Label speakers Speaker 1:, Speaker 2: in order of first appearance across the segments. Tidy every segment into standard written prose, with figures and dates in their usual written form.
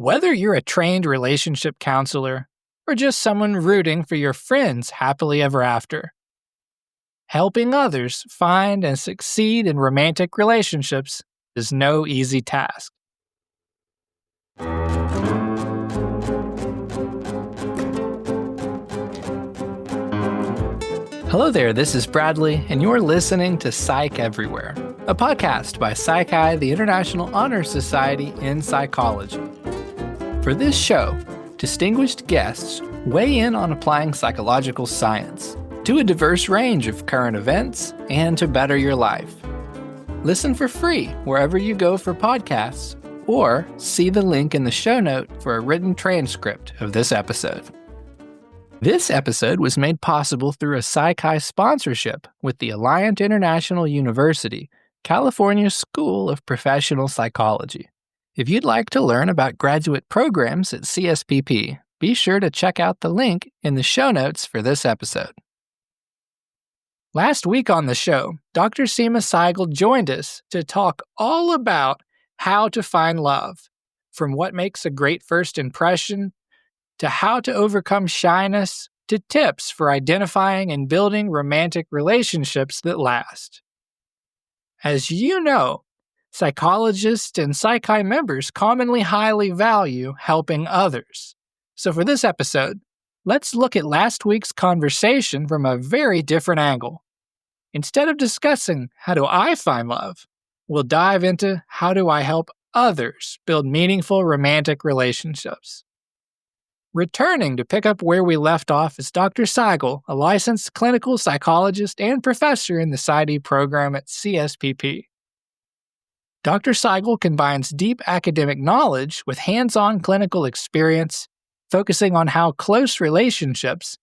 Speaker 1: Whether you're a trained relationship counselor or just someone rooting for your friends happily ever after, helping others find and succeed in romantic relationships is no easy task. Hello there, this is Bradley, and you're listening to Psych Everywhere, a podcast by Psych-I, the International Honor Society in Psychology. For this show, distinguished guests weigh in on applying psychological science to a diverse range of current events and to better your life. Listen for free wherever you go for podcasts, or see the link in the show note for a written transcript of this episode. This episode was made possible through a Psych-I sponsorship with the Alliant International University, California School of Professional Psychology. If you'd like to learn about graduate programs at CSPP, be sure to check out the link in the show notes for this episode. Last week on the show, Dr. Seema Saigal joined us to talk all about how to find love, from what makes a great first impression to how to overcome shyness, to tips for identifying and building romantic relationships that last. As you know, psychologists and Psych-I members commonly highly value helping others. So for this episode, let's look at last week's conversation from a very different angle. Instead of discussing how do I find love, we'll dive into how do I help others build meaningful romantic relationships. Returning to pick up where we left off is Dr. Saigal, a licensed clinical psychologist and professor in the PsyD program at CSPP. Dr. Saigal combines deep academic knowledge with hands-on clinical experience, focusing on how close relationships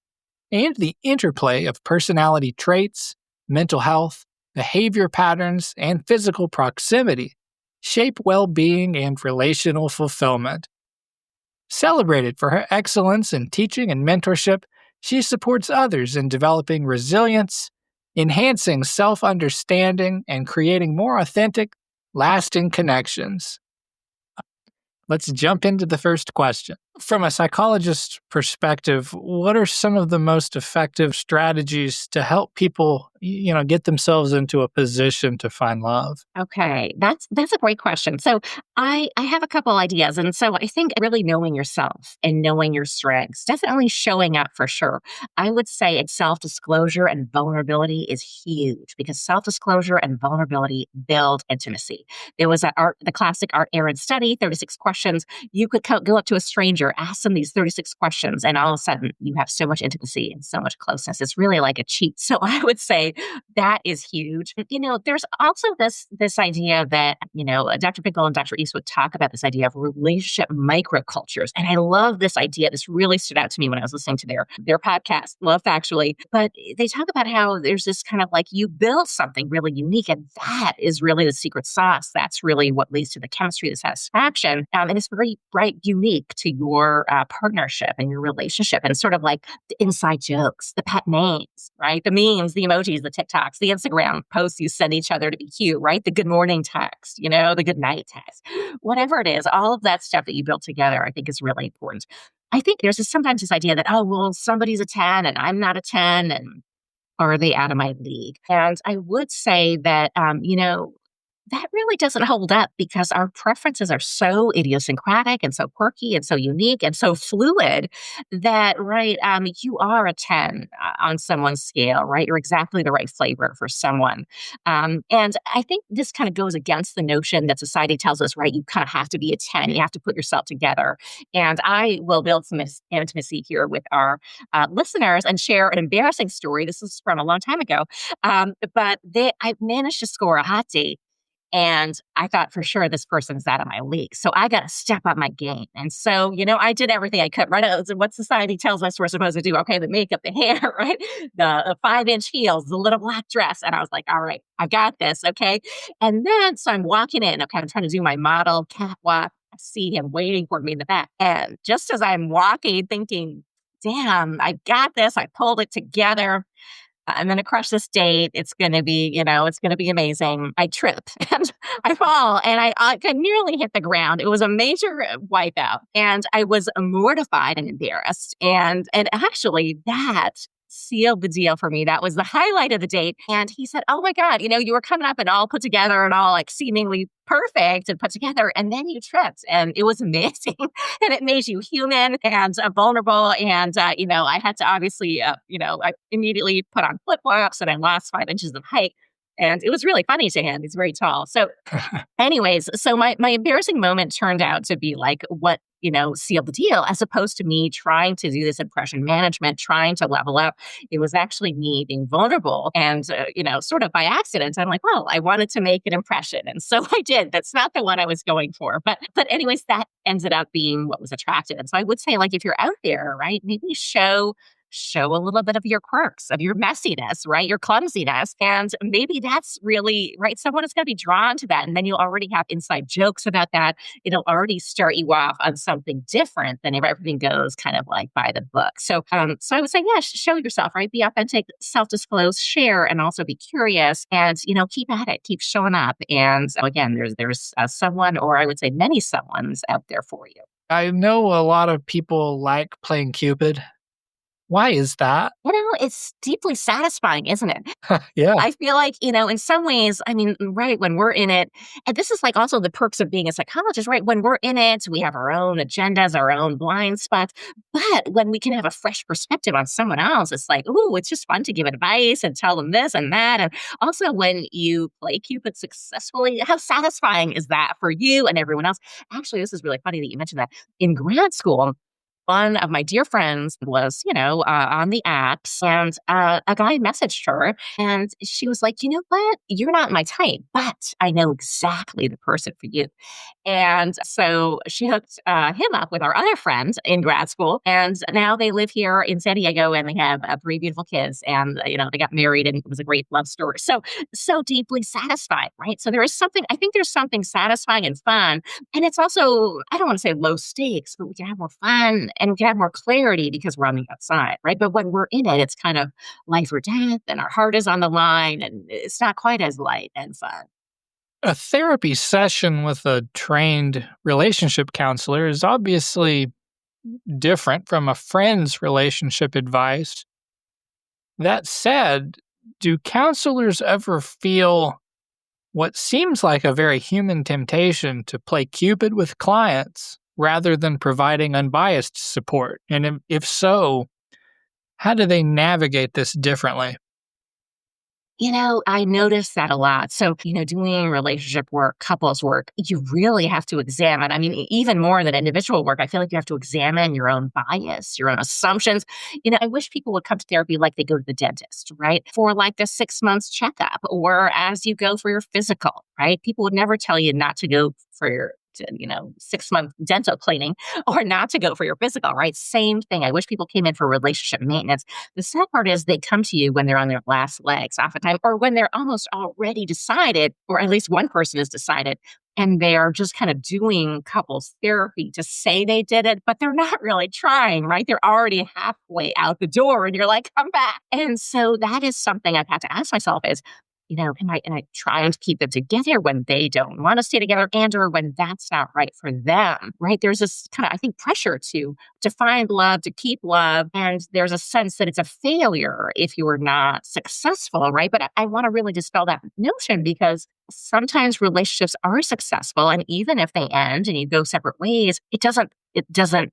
Speaker 1: and the interplay of personality traits, mental health, behavior patterns, and physical proximity shape well-being and relational fulfillment. Celebrated for her excellence in teaching and mentorship, she supports others in developing resilience, enhancing self-understanding, and creating more authentic, lasting connections. Let's jump into the first question. From a psychologist's perspective, what are some of the most effective strategies to help people, get themselves into a position to find love?
Speaker 2: Okay, that's a great question. So I have a couple ideas. And so I think really knowing yourself and knowing your strengths, definitely showing up for sure. I would say self-disclosure and vulnerability is huge because self-disclosure and vulnerability build intimacy. There was the classic Art Aaron study, 36 questions. You could go up to a stranger, ask them these 36 questions, and all of a sudden you have so much intimacy and so much closeness. It's really like a cheat. So I would say that is huge. There's also this idea that, Dr. Pickle and Dr. Eastwood talk about this idea of relationship microcultures. And I love this idea. This really stood out to me when I was listening to their podcast, Love Factually. But they talk about how there's this kind of like you build something really unique, and that is really the secret sauce. That's really what leads to the chemistry, the satisfaction. And it's very unique to your partnership and your relationship, and sort of like the inside jokes, the pet names, right? The memes, the emojis, the TikToks, the Instagram posts you send each other to be cute, right? The good morning text, the good night text, whatever it is, all of that stuff that you built together, I think is really important. I think there's sometimes this idea that, somebody's a 10 and I'm not a 10, and are they out of my league? And I would say that, that really doesn't hold up because our preferences are so idiosyncratic and so quirky and so unique and so fluid that, right, you are a 10 on someone's scale, right? You're exactly the right flavor for someone. And I think this kind of goes against the notion that society tells us, right, you kind of have to be a 10. You have to put yourself together. And I will build some intimacy here with our listeners and share an embarrassing story. This is from a long time ago. But I managed to score a hot date. And I thought for sure this person's out of my league. So I got to step up my game. And so, I did everything I could, right? What society tells us we're supposed to do. Okay, the makeup, the hair, right? The 5-inch heels, the little black dress. And I was like, all right, I got this. Okay. And then, so I'm walking in. Okay, I'm trying to do my model catwalk. I see him waiting for me in the back. And just as I'm walking, thinking, damn, I got this. I pulled it together. I'm going to crush this date. It's going to be, it's going to be amazing. I trip and I fall and I could nearly hit the ground. It was a major wipeout and I was mortified and embarrassed. And actually that sealed the deal for me. That was the highlight of the date. And he said, "Oh my God, you were coming up and all put together and all like seemingly perfect and put together. And then you tripped and it was amazing. And it made you human and vulnerable. And, I had to obviously, I immediately put on flip flops and I lost 5 inches of height. And it was really funny to him. He's very tall. So anyways, so my embarrassing moment turned out to be like what, sealed the deal, as opposed to me trying to do this impression management, trying to level up. It was actually me being vulnerable and, sort of by accident. I'm like, well, I wanted to make an impression. And so I did. That's not the one I was going for. But anyways, that ended up being what was attractive. And so I would say, like, if you're out there, right, maybe show a little bit of your quirks, of your messiness, right? Your clumsiness. And maybe that's really, right? Someone is going to be drawn to that. And then you'll already have inside jokes about that. It'll already start you off on something different than if everything goes kind of like by the book. So I would say, yeah, show yourself, right? Be authentic, self-disclose, share, and also be curious and, keep at it, keep showing up. And again, there's someone, or I would say many someones out there for you.
Speaker 1: I know a lot of people like playing Cupid. Why is that?
Speaker 2: It's deeply satisfying, isn't it?
Speaker 1: Yeah.
Speaker 2: I feel like, in some ways, I mean, right, when we're in it, and this is like also the perks of being a psychologist, right? When we're in it, we have our own agendas, our own blind spots. But when we can have a fresh perspective on someone else, it's like, ooh, it's just fun to give advice and tell them this and that. And also when you play Cupid successfully, how satisfying is that for you and everyone else? Actually, this is really funny that you mentioned that. In grad school, one of my dear friends was, on the apps and a guy messaged her and she was like, you know what? You're not my type, but I know exactly the person for you. And so she hooked him up with our other friend in grad school. And now they live here in San Diego and they have 3 beautiful kids. And, they got married and it was a great love story. So deeply satisfying, right? So I think there's something satisfying and fun. And it's also, I don't want to say low stakes, but we can have more fun and we can have more clarity because we're on the outside, right? But when we're in it, it's kind of life or death and our heart is on the line and it's not quite as light and fun.
Speaker 1: A therapy session with a trained relationship counselor is obviously different from a friend's relationship advice. That said, do counselors ever feel what seems like a very human temptation to play Cupid with clients rather than providing unbiased support? And if so, how do they navigate this differently?
Speaker 2: I notice that a lot. So, doing relationship work, couples work, you really have to examine. I mean, even more than individual work, I feel like you have to examine your own bias, your own assumptions. I wish people would come to therapy like they go to the dentist, right? For like the 6 months checkup or as you go for your physical, right? People would never tell you not to go for your 6-month dental cleaning or not to go for your physical, right? Same thing. I wish people came in for relationship maintenance. The sad part is they come to you when they're on their last legs oftentimes, or when they're almost already decided, or at least one person has decided, and they are just kind of doing couples therapy to say they did it, but they're not really trying, right? They're already halfway out the door and you're like, come back. And so that is something I've had to ask myself is, am I trying to keep them together when they don't want to stay together and or when that's not right for them, right? There's this kind of, I think, pressure to find love, to keep love. And there's a sense that it's a failure if you are not successful, right? But I want to really dispel that notion because sometimes relationships are successful. And even if they end and you go separate ways, it doesn't,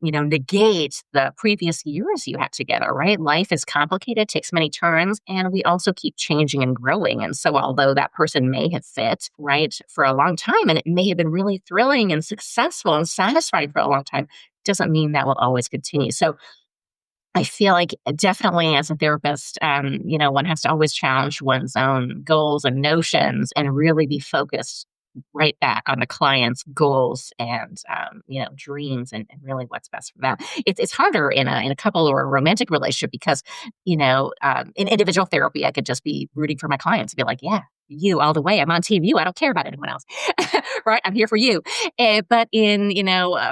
Speaker 2: negate the previous years you had together, right? Life is complicated, takes many turns, and we also keep changing and growing. And so although that person may have fit, right, for a long time, and it may have been really thrilling and successful and satisfying for a long time, doesn't mean that will always continue. So I feel like definitely as a therapist, one has to always challenge one's own goals and notions and really be focused right back on the client's goals and dreams and really what's best for them. It's harder in a couple or a romantic relationship because in individual therapy I could just be rooting for my clients and be like, yeah, you all the way. I'm on team you. I don't care about anyone else, right? I'm here for you. But in,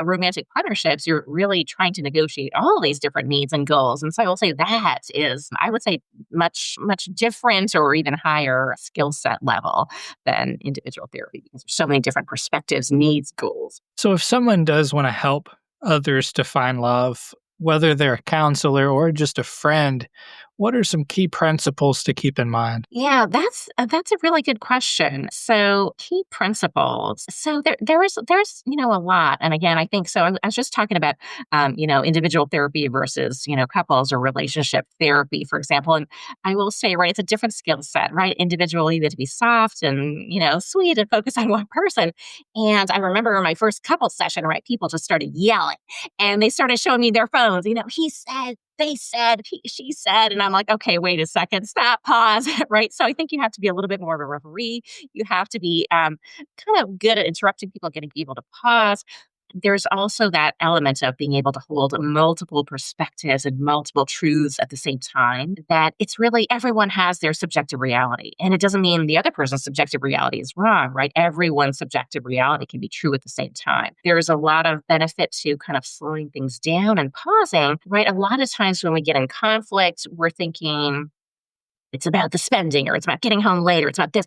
Speaker 2: romantic partnerships, you're really trying to negotiate all these different needs and goals. And so I will say that is, I would say, much, much different or even higher skill set level than individual therapy because there's so many different perspectives, needs, goals.
Speaker 1: So if someone does want to help others to find love, whether they're a counselor or just a friend, what are some key principles to keep in mind?
Speaker 2: Yeah, that's a really good question. So key principles. So there's a lot, and again, I think so. I was just talking about individual therapy versus couples or relationship therapy, for example. And I will say, right, it's a different skill set, right? Individually, you have to be soft and sweet and focus on one person. And I remember in my first couple session, right, people just started yelling and they started showing me their phones. He said, they said, she said, and I'm like, okay, wait a second, stop, pause, right? So I think you have to be a little bit more of a referee. You have to be kind of good at interrupting people, getting people to pause. There's also that element of being able to hold multiple perspectives and multiple truths at the same time, that it's really everyone has their subjective reality. And it doesn't mean the other person's subjective reality is wrong, right? Everyone's subjective reality can be true at the same time. There's a lot of benefit to kind of slowing things down and pausing, right? A lot of times when we get in conflict, we're thinking it's about the spending or it's about getting home later, it's about this.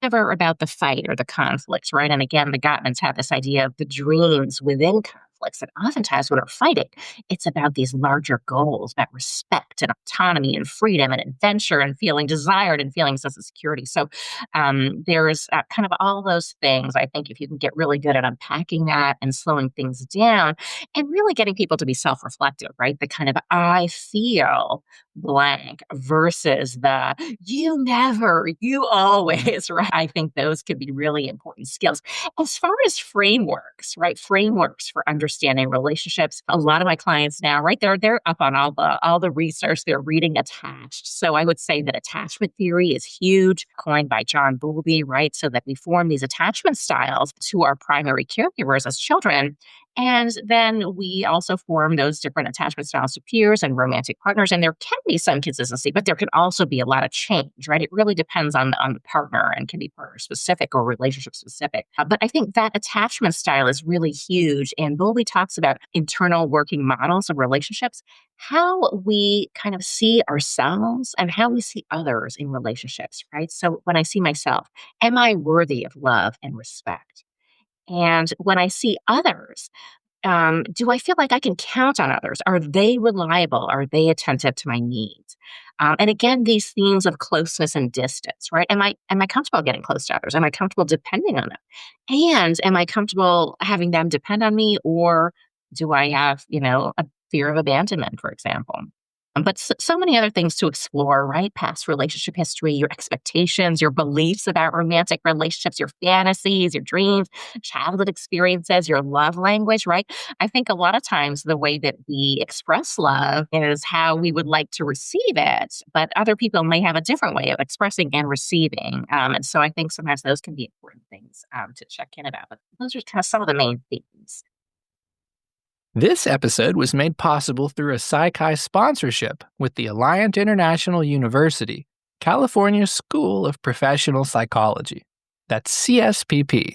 Speaker 2: Never about the fight or the conflict, right? And again, the Gottmans have this idea of the dreams within conflicts. And oftentimes when we're fighting, it's about these larger goals, about respect and autonomy and freedom and adventure and feeling desired and feeling sense of security. So there's kind of all those things. I think if you can get really good at unpacking that and slowing things down and really getting people to be self-reflective, right? The kind of I feel blank versus the you never, you always, right? I think those could be really important skills. As far as frameworks, right? Frameworks for understanding relationships. A lot of my clients now, right? They're up on all the research. They're reading Attached. So I would say that attachment theory is huge, coined by John Bowlby, right? So that we form these attachment styles to our primary caregivers as children. And then we also form those different attachment styles to peers and romantic partners. And there can be some consistency, but there can also be a lot of change, right? It really depends on the partner and can be partner specific or relationship specific. But I think that attachment style is really huge. And Bowlby talks about internal working models of relationships, how we kind of see ourselves and how we see others in relationships, right? So when I see myself, am I worthy of love and respect? And when I see others, do I feel like I can count on others? Are they reliable? Are they attentive to my needs? And again, these themes of closeness and distance, right? Am I comfortable getting close to others? Am I comfortable depending on them? And am I comfortable having them depend on me? Or do I have, a fear of abandonment, for example? But so many other things to explore, right? Past relationship history, your expectations, your beliefs about romantic relationships, your fantasies, your dreams, childhood experiences, your love language, right? I think a lot of times the way that we express love is how we would like to receive it, but other people may have a different way of expressing and receiving. And so I think sometimes those can be important things to check in about. But those are kind of some of the main themes.
Speaker 1: This episode was made possible through a PsyChi sponsorship with the Alliant International University, California School of Professional Psychology. That's CSPP.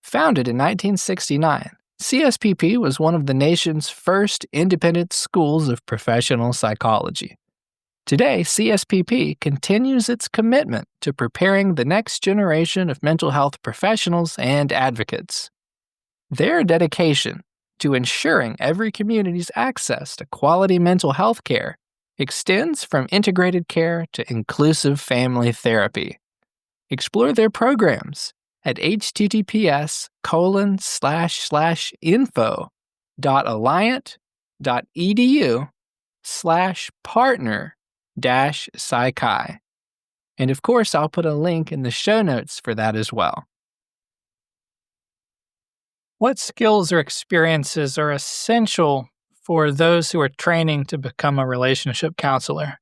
Speaker 1: Founded in 1969, CSPP was one of the nation's first independent schools of professional psychology. Today, CSPP continues its commitment to preparing the next generation of mental health professionals and advocates. Their dedication to ensuring every community's access to quality mental health care extends from integrated care to inclusive family therapy. Explore their programs at https://info.alliant.edu/partner-psychi. And of course, I'll put a link in the show notes for that as well. What skills or experiences are essential for those who are training to become a relationship counselor?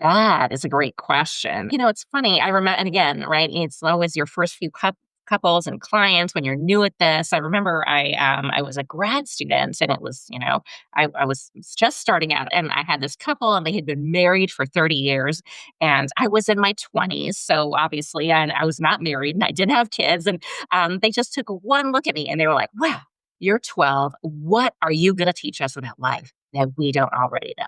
Speaker 2: That is a great question. It's funny. I remember, and again, right, it's always your first few couples and clients when you're new at this. I remember I was a grad student, and it was, I was just starting out, and I had this couple, and they had been married for 30 years, and I was in my 20s. So obviously, and I was not married, and I didn't have kids. And they just took one look at me, and they were like, wow, you're 12. What are you going to teach us about life that we don't already know?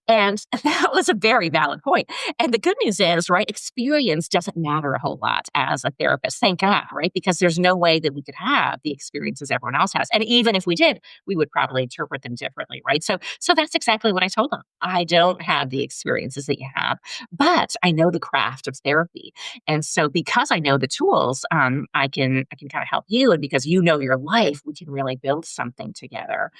Speaker 2: And that was a very valid point. And the good news is, right, experience doesn't matter a whole lot as a therapist. Thank God, right? Because there's no way that we could have the experiences everyone else has. And even if we did, we would probably interpret them differently, right? So that's exactly what I told them. I don't have the experiences that you have, but I know the craft of therapy. And so because I know the tools, I can kind of help you. And because you know your life, we can really build something together.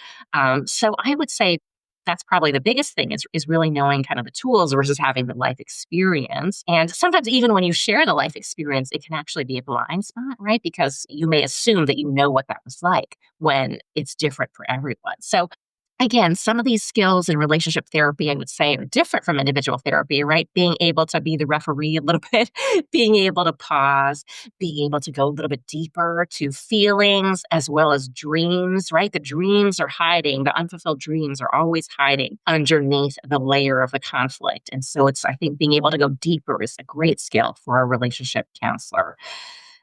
Speaker 2: So I would say that's probably the biggest thing is really knowing kind of the tools versus having the life experience. And sometimes even when you share the life experience, it can actually be a blind spot, right? Because you may assume that you know what that was like when it's different for everyone. So again, some of these skills in relationship therapy, I would say, are different from individual therapy, right? Being able to be the referee a little bit, being able to pause, being able to go a little bit deeper to feelings as well as dreams, right? The dreams are hiding, the unfulfilled dreams are always hiding underneath the layer of the conflict. And so I think being able to go deeper is a great skill for a relationship counselor.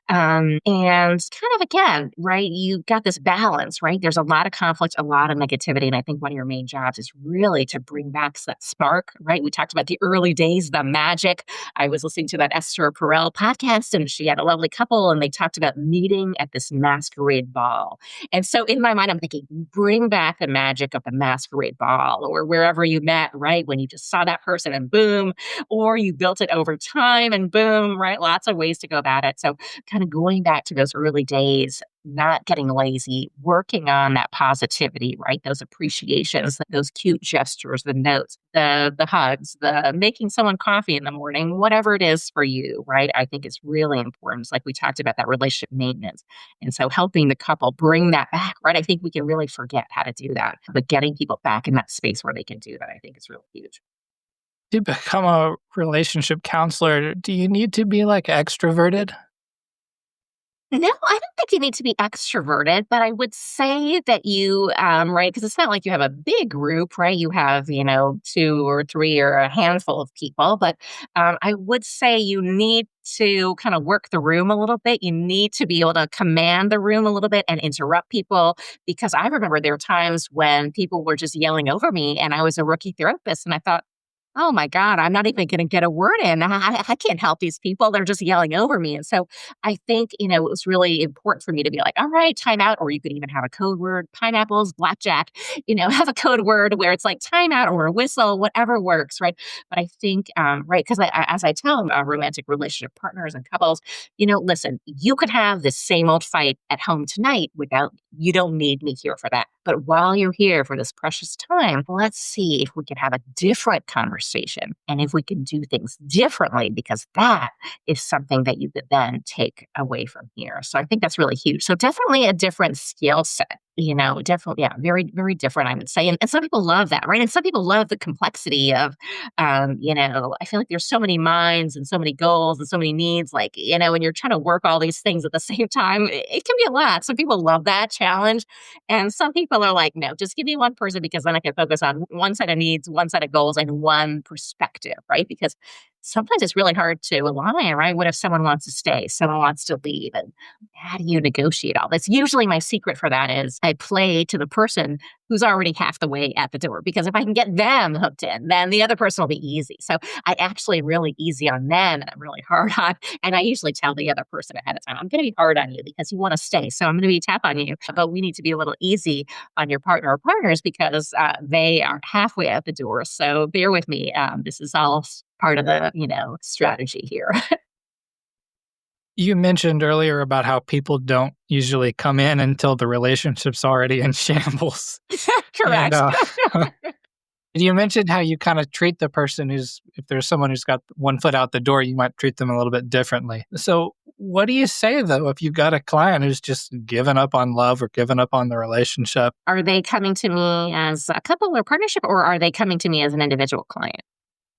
Speaker 2: And kind of again, right, you got this balance, right? There's a lot of conflict, a lot of negativity. And I think one of your main jobs is really to bring back that spark, right? We talked about the early days, the magic. I was listening to that Esther Perel podcast, and she had a lovely couple, and they talked about meeting at this masquerade ball. And so in my mind, I'm thinking, bring back the magic of the masquerade ball or wherever you met, right? When you just saw that person and boom, or you built it over time and boom, right? Lots of ways to go about it. So kind of going back to those early days, not getting lazy, working on that positivity, right? Those appreciations, those cute gestures, the notes, the hugs, the making someone coffee in the morning, whatever it is for you, right? I think it's really important. It's like we talked about that relationship maintenance. And so helping the couple bring that back, right? I think we can really forget how to do that. But getting people back in that space where they can do that, I think is really huge.
Speaker 1: To become a relationship counselor, do you need to be like extroverted?
Speaker 2: No, I don't think you need to be extroverted, but I would say that you, right, because it's not like you have a big group, right? You have, 2 or 3 or a handful of people, but I would say you need to kind of work the room a little bit. You need to be able to command the room a little bit and interrupt people because I remember there were times when people were just yelling over me and I was a rookie therapist and I thought, oh my God, I'm not even going to get a word in. I can't help these people. They're just yelling over me. And so I think, it was really important for me to be like, all right, time out. Or you could even have a code word, pineapples, blackjack, have a code word where it's like time out or a whistle, whatever works, right? But I think, right, because as I tell romantic relationship partners and couples, listen, you could have the same old fight at home tonight you don't need me here for that. But while you're here for this precious time, let's see if we can have a different conversation and if we can do things differently, because that is something that you could then take away from here. So I think that's really huge. So definitely a different skill set. Definitely, yeah, very, very different, I would say. And some people love that, right? And some people love the complexity of, I feel like there's so many minds and so many goals and so many needs, like, when you're trying to work all these things at the same time, it can be a lot. Some people love that challenge. And some people are like, no, just give me one person because then I can focus on one set of needs, one set of goals, and one perspective, right? Because sometimes it's really hard to align, right? What if someone wants to stay, someone wants to leave, and how do you negotiate all this? Usually my secret for that is I play to the person who's already half the way at the door, because if I can get them hooked in, then the other person will be easy. So I actually am really easy on them and I'm really hard on, and I usually tell the other person ahead of time, I'm going to be hard on you because you want to stay. So I'm going to be tough on you, but we need to be a little easy on your partner or partners because they are halfway out the door. So bear with me. This is all part of the, strategy here.
Speaker 1: You mentioned earlier about how people don't usually come in until the relationship's already in shambles. And
Speaker 2: Correct.
Speaker 1: you mentioned how you kind of treat the person if there's someone who's got one foot out the door, you might treat them a little bit differently. So what do you say, though, if you've got a client who's just given up on love or given up on the relationship?
Speaker 2: Are they coming to me as a couple or partnership, or are they coming to me as an individual client?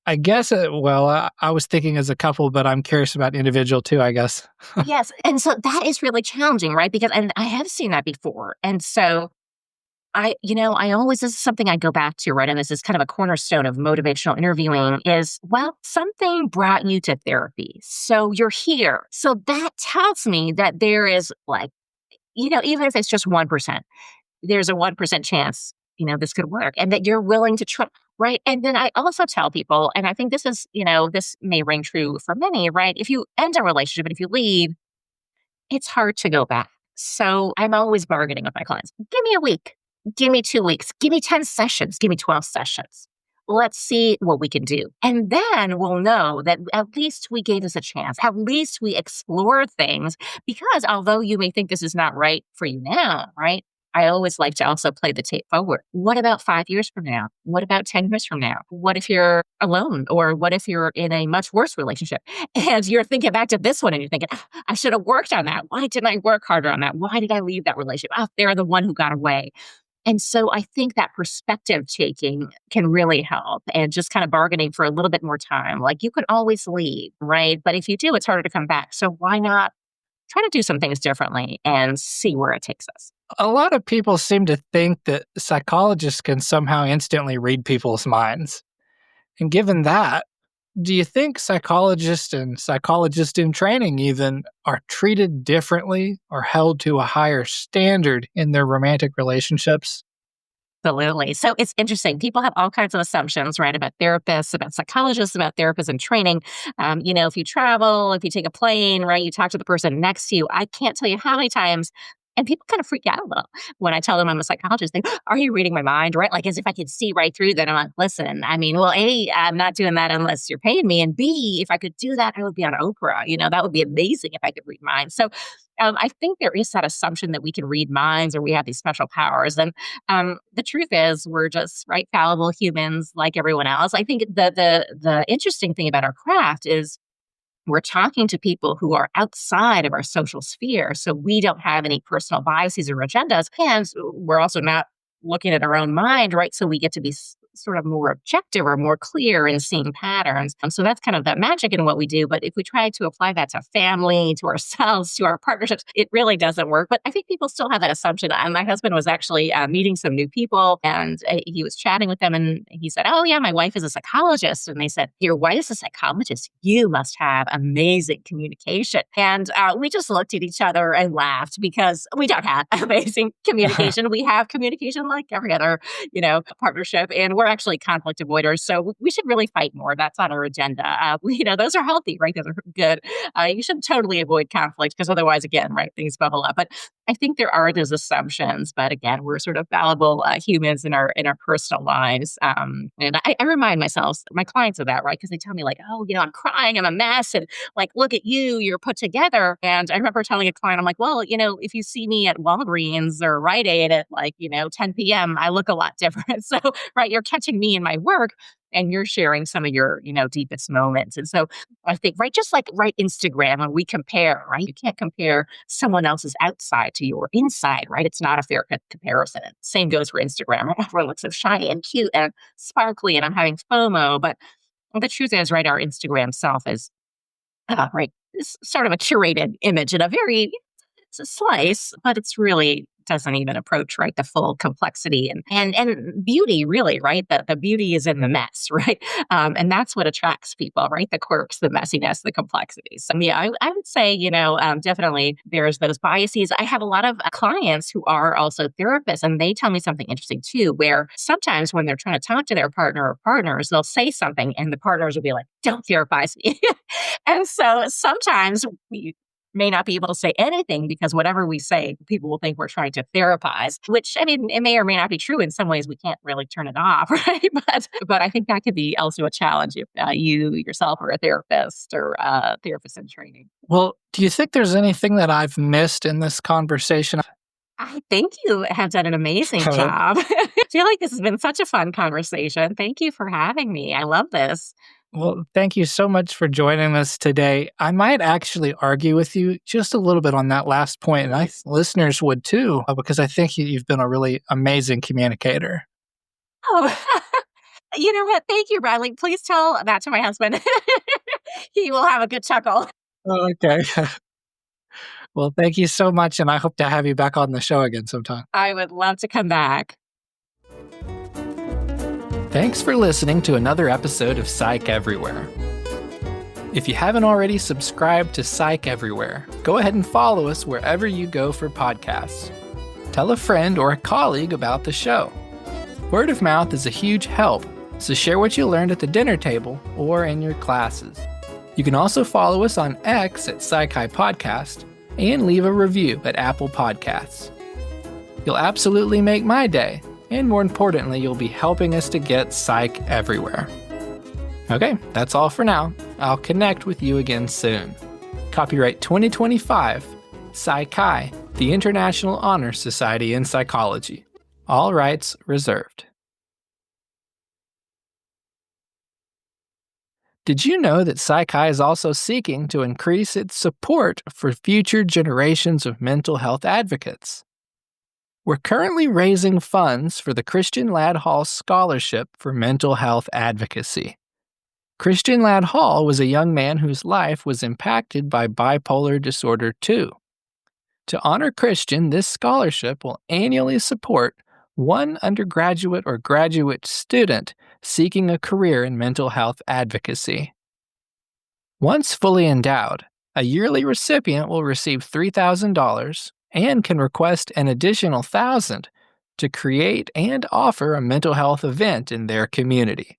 Speaker 1: I guess, I was thinking as a couple, but I'm curious about individual too, I guess.
Speaker 2: Yes, and so that is really challenging, right? Because and I have seen that before, and so I always this is something I go back to, right? And this is kind of a cornerstone of motivational interviewing is, well, something brought you to therapy. So you're here. So that tells me that there is like, even if it's just 1%, there's a 1% chance, this could work and that you're willing to try. Right. And then I also tell people, and I think this is, this may ring true for many, right? If you end a relationship and if you leave, it's hard to go back. So I'm always bargaining with my clients. Give me a week. Give me 2 weeks. Give me 10 sessions. Give me 12 sessions. Let's see what we can do. And then we'll know that at least we gave this a chance. At least we explored things because although you may think this is not right for you now, right? I always like to also play the tape forward. What about 5 years from now? What about 10 years from now? What if you're alone? Or what if you're in a much worse relationship? And you're thinking back to this one and you're thinking, "Ah, I should have worked on that. Why didn't I work harder on that? Why did I leave that relationship? Oh, they're the one who got away." And so I think that perspective taking can really help and just kind of bargaining for a little bit more time. Like you can always leave, right? But if you do, it's harder to come back. So why not try to do some things differently and see where it takes us?
Speaker 1: A lot of people seem to think that psychologists can somehow instantly read people's minds. And given that, do you think psychologists and psychologists in training even are treated differently or held to a higher standard in their romantic relationships?
Speaker 2: Absolutely. So it's interesting. People have all kinds of assumptions, right, about therapists, about psychologists, about therapists in training. If you travel, if you take a plane, right, you talk to the person next to you. I can't tell you how many times. And people kind of freak out a little when I tell them I'm a psychologist. They, are you reading my mind? Right? Like as if I could see right through that. I'm like, listen, I mean, well, A, I'm not doing that unless you're paying me. And B, if I could do that, I would be on Oprah. That would be amazing if I could read minds. So I think there is that assumption that we can read minds or we have these special powers. And the truth is we're just right fallible humans like everyone else. I think the interesting thing about our craft is we're talking to people who are outside of our social sphere. So we don't have any personal biases or agendas. And we're also not looking at our own mind, right? So we get to be sort of more objective or more clear in seeing patterns. So that's kind of the magic in what we do. But if we try to apply that to family, to ourselves, to our partnerships, it really doesn't work. But I think people still have that assumption. My husband was actually meeting some new people and he was chatting with them and he said, oh yeah, my wife is a psychologist. And they said, your wife is a psychologist. You must have amazing communication. And we just looked at each other and laughed because we don't have amazing communication. We have communication like every other, partnership. And we're actually conflict avoiders. So we should really fight more. That's on our agenda. Those are healthy, right? Those are good. You should totally avoid conflict because otherwise, again, right, things bubble up. But I think there are those assumptions. But again, we're sort of fallible humans in our personal lives. And I remind my clients of that, right? Because they tell me like, oh, I'm crying, I'm a mess. And like, look at you, you're put together. And I remember telling a client, I'm like, well, if you see me at Walgreens or Rite Aid at 10 p.m., I look a lot different. So, right, you're catching me in my work and you're sharing some of your, deepest moments. And so I think, right, just like Instagram, when we compare, right, you can't compare someone else's outside to your inside, right? It's not a fair comparison. And same goes for Instagram. Right? Everyone looks so shiny and cute and sparkly and I'm having FOMO. But the truth is, right, our Instagram self is, right, it's sort of a curated image and it's a slice, but it's really doesn't even approach right the full complexity and beauty really right the beauty is in the mess right and that's what attracts people right the quirks the messiness the complexities so yeah I would say definitely there's those biases. I have a lot of clients who are also therapists and they tell me something interesting too where sometimes when they're trying to talk to their partner or partners they'll say something and the partners will be like don't therapize me and so sometimes we may not be able to say anything because whatever we say, people will think we're trying to therapize, which I mean, it may or may not be true. In some ways, we can't really turn it off, right? But I think that could be also a challenge if you yourself are a therapist or a therapist in training.
Speaker 1: Well, do you think there's anything that I've missed in this conversation?
Speaker 2: I think you have done an amazing job. I feel like this has been such a fun conversation. Thank you for having me. I love this.
Speaker 1: Well, thank you so much for joining us today. I might actually argue with you just a little bit on that last point, and listeners would too, because I think you've been a really amazing communicator.
Speaker 2: Oh, You know what? Thank you, Bradley. Please tell that to my husband. He will have a good chuckle.
Speaker 1: Oh, okay. Well, thank you so much, and I hope to have you back on the show again sometime.
Speaker 2: I would love to come back.
Speaker 1: Thanks for listening to another episode of Psych Everywhere. If you haven't already subscribed to Psych Everywhere, go ahead and follow us wherever you go for podcasts. Tell a friend or a colleague about the show. Word of mouth is a huge help, so share what you learned at the dinner table or in your classes. You can also follow us on X at PsychI Podcast and leave a review at Apple Podcasts. You'll absolutely make my day, and more importantly, you'll be helping us to get Psych everywhere. Okay, that's all for now. I'll connect with you again soon. Copyright 2025, PsychI, the International Honor Society in Psychology. All rights reserved. Did you know that PsychI is also seeking to increase its support for future generations of mental health advocates? We're currently raising funds for the Christian Ladd Hall Scholarship for Mental Health Advocacy. Christian Ladd Hall was a young man whose life was impacted by bipolar disorder 2. To honor Christian, this scholarship will annually support one undergraduate or graduate student seeking a career in mental health advocacy. Once fully endowed, a yearly recipient will receive $3,000 and can request an additional $1,000 to create and offer a mental health event in their community.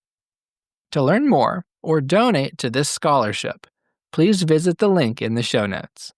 Speaker 1: To learn more or donate to this scholarship, please visit the link in the show notes.